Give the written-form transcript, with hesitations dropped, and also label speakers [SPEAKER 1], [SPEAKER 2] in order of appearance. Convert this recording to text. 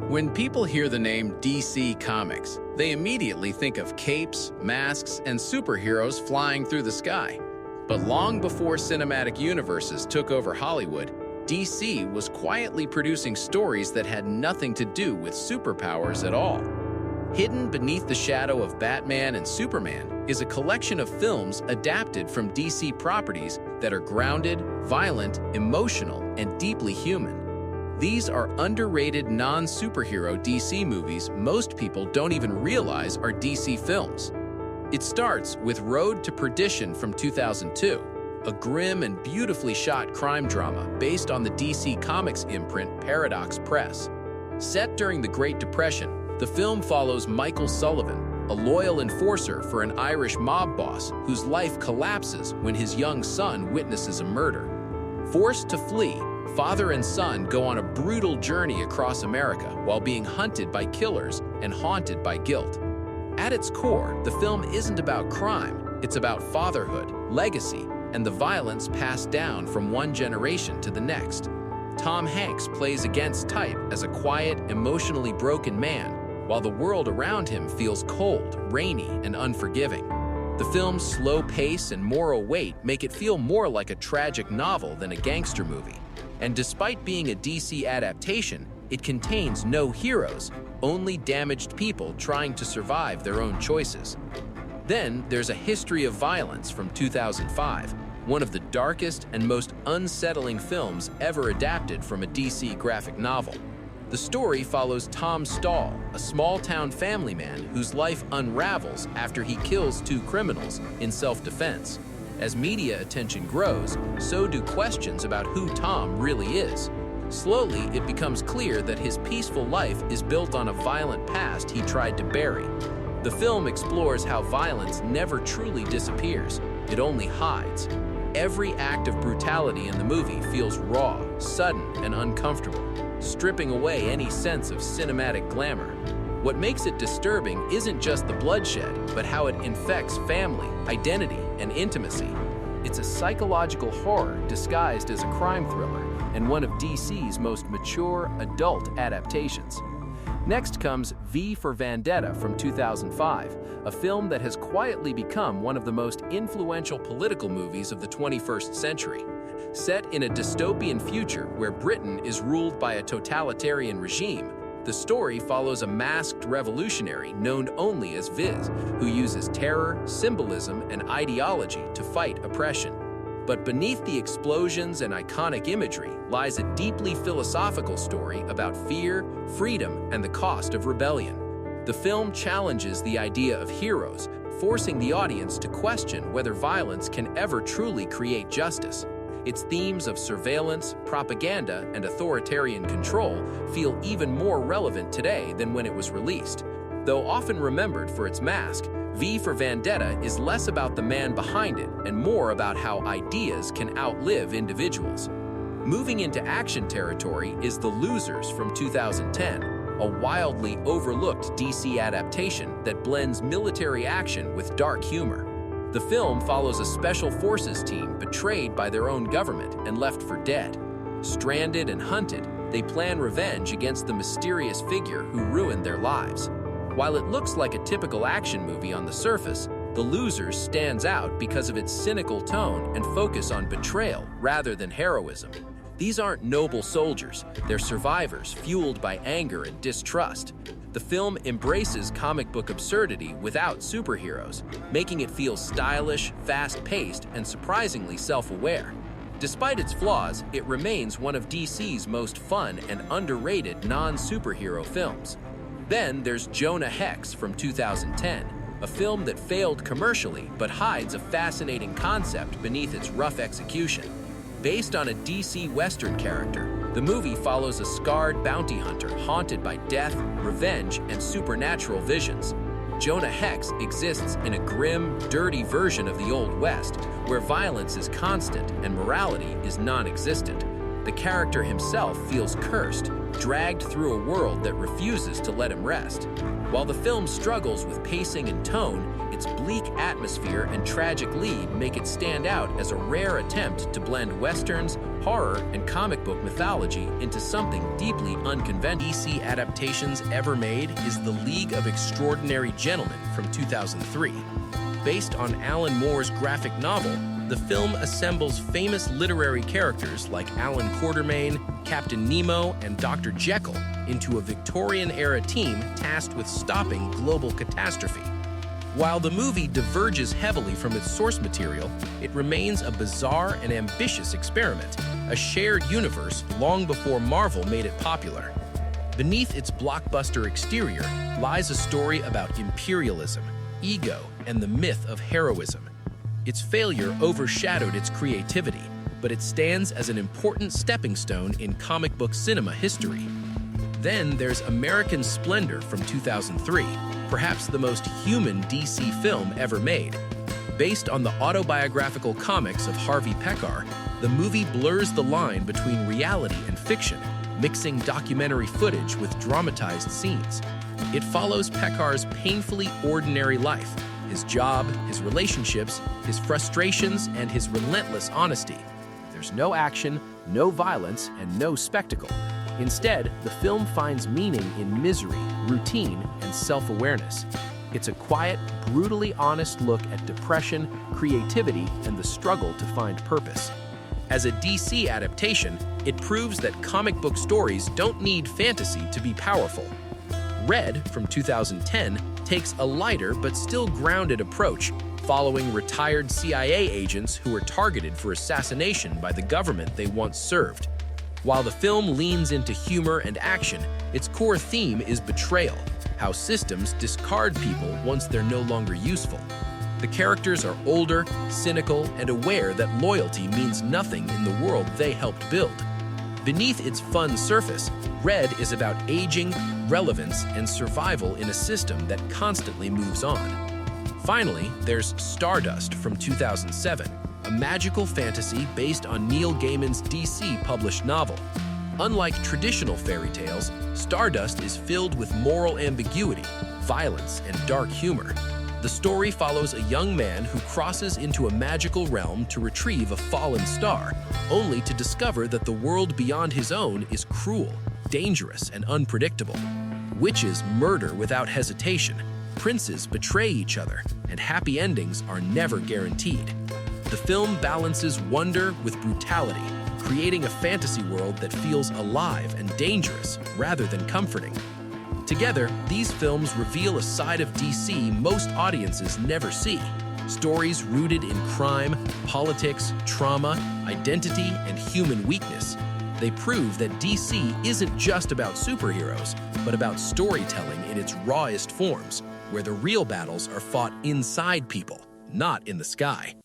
[SPEAKER 1] When people hear the name DC Comics, they immediately think of capes, masks, and superheroes flying through the sky. But long before cinematic universes took over Hollywood, DC was quietly producing stories that had nothing to do with superpowers at all. Hidden beneath the shadow of Batman and Superman is a collection of films adapted from DC properties that are grounded, violent, emotional, and deeply human. These are underrated non-superhero DC movies most people don't even realize are DC films. It starts with Road to Perdition from 2002, a grim and beautifully shot crime drama based on the DC Comics imprint Paradox Press. Set during the Great Depression, the film follows Michael Sullivan, a loyal enforcer for an Irish mob boss whose life collapses when his young son witnesses a murder. Forced to flee, father and son go on a brutal journey across America while being hunted by killers and haunted by guilt. At its core, the film isn't about crime, it's about fatherhood, legacy, and the violence passed down from one generation to the next. Tom Hanks plays against type as a quiet, emotionally broken man, while the world around him feels cold, rainy, and unforgiving. The film's slow pace and moral weight make it feel more like a tragic novel than a gangster movie. And despite being a DC adaptation, it contains no heroes, only damaged people trying to survive their own choices. Then there's A History of Violence from 2005, one of the darkest and most unsettling films ever adapted from a DC graphic novel. The story follows Tom Stahl, a small-town family man whose life unravels after he kills two criminals in self-defense. As media attention grows, so do questions about who Tom really is. Slowly, it becomes clear that his peaceful life is built on a violent past he tried to bury. The film explores how violence never truly disappears, it only hides. Every act of brutality in the movie feels raw, sudden, and uncomfortable, stripping away any sense of cinematic glamour. What makes it disturbing isn't just the bloodshed, but how it infects family, identity, and intimacy. It's a psychological horror disguised as a crime thriller, and one of DC's most mature adult adaptations. Next comes V for Vendetta from 2005, a film that has quietly become one of the most influential political movies of the 21st century. Set in a dystopian future where Britain is ruled by a totalitarian regime, the story follows a masked revolutionary known only as Viz, who uses terror, symbolism, and ideology to fight oppression. But beneath the explosions and iconic imagery lies a deeply philosophical story about fear, freedom, and the cost of rebellion. The film challenges the idea of heroes, forcing the audience to question whether violence can ever truly create justice. Its themes of surveillance, propaganda, and authoritarian control feel even more relevant today than when it was released. Though often remembered for its mask, V for Vendetta is less about the man behind it and more about how ideas can outlive individuals. Moving into action territory is The Losers from 2010, a wildly overlooked DC adaptation that blends military action with dark humor. The film follows a special forces team betrayed by their own government and left for dead. Stranded and hunted, they plan revenge against the mysterious figure who ruined their lives. While it looks like a typical action movie on the surface, The Losers stands out because of its cynical tone and focus on betrayal rather than heroism. These aren't noble soldiers, they're survivors fueled by anger and distrust. The film embraces comic book absurdity without superheroes, making it feel stylish, fast-paced, and surprisingly self-aware. Despite its flaws, it remains one of DC's most fun and underrated non-superhero films. Then there's Jonah Hex from 2010, a film that failed commercially but hides a fascinating concept beneath its rough execution. Based on a DC Western character, the movie follows a scarred bounty hunter haunted by death, revenge, and supernatural visions. Jonah Hex exists in a grim, dirty version of the Old West, where violence is constant and morality is non-existent. The character himself feels cursed, dragged through a world that refuses to let him rest. While the film struggles with pacing and tone, its bleak atmosphere and tragic lead make it stand out as a rare attempt to blend westerns, horror, and comic book mythology into something deeply unconventional. DC Adaptations ever made is The League of Extraordinary Gentlemen from 2003. Based on Alan Moore's graphic novel, the film assembles famous literary characters like Alan Quatermain, Captain Nemo, and Dr. Jekyll into a Victorian-era team tasked with stopping global catastrophe. While the movie diverges heavily from its source material, it remains a bizarre and ambitious experiment, a shared universe long before Marvel made it popular. Beneath its blockbuster exterior lies a story about imperialism, ego, and the myth of heroism. Its failure overshadowed its creativity, but it stands as an important stepping stone in comic book cinema history. Then there's American Splendor from 2003, perhaps the most human DC film ever made. Based on the autobiographical comics of Harvey Pekar, the movie blurs the line between reality and fiction, mixing documentary footage with dramatized scenes. It follows Pekar's painfully ordinary life, his job, his relationships, his frustrations, and his relentless honesty. There's no action, no violence, and no spectacle. Instead, the film finds meaning in misery, routine, and self-awareness. It's a quiet, brutally honest look at depression, creativity, and the struggle to find purpose. As a DC adaptation, it proves that comic book stories don't need fantasy to be powerful. Red, from 2010, takes a lighter but still grounded approach, following retired CIA agents who were targeted for assassination by the government they once served. While the film leans into humor and action, its core theme is betrayal, how systems discard people once they're no longer useful. The characters are older, cynical, and aware that loyalty means nothing in the world they helped build. Beneath its fun surface, Red is about aging, relevance, and survival in a system that constantly moves on. Finally, there's Stardust from 2007, a magical fantasy based on Neil Gaiman's DC-published novel. Unlike traditional fairy tales, Stardust is filled with moral ambiguity, violence, and dark humor. The story follows a young man who crosses into a magical realm to retrieve a fallen star, only to discover that the world beyond his own is cruel, dangerous, and unpredictable. Witches murder without hesitation, princes betray each other, and happy endings are never guaranteed. The film balances wonder with brutality, creating a fantasy world that feels alive and dangerous rather than comforting. Together, these films reveal a side of DC most audiences never see. Stories rooted in crime, politics, trauma, identity, and human weakness. They prove that DC isn't just about superheroes, but about storytelling in its rawest forms, where the real battles are fought inside people, not in the sky.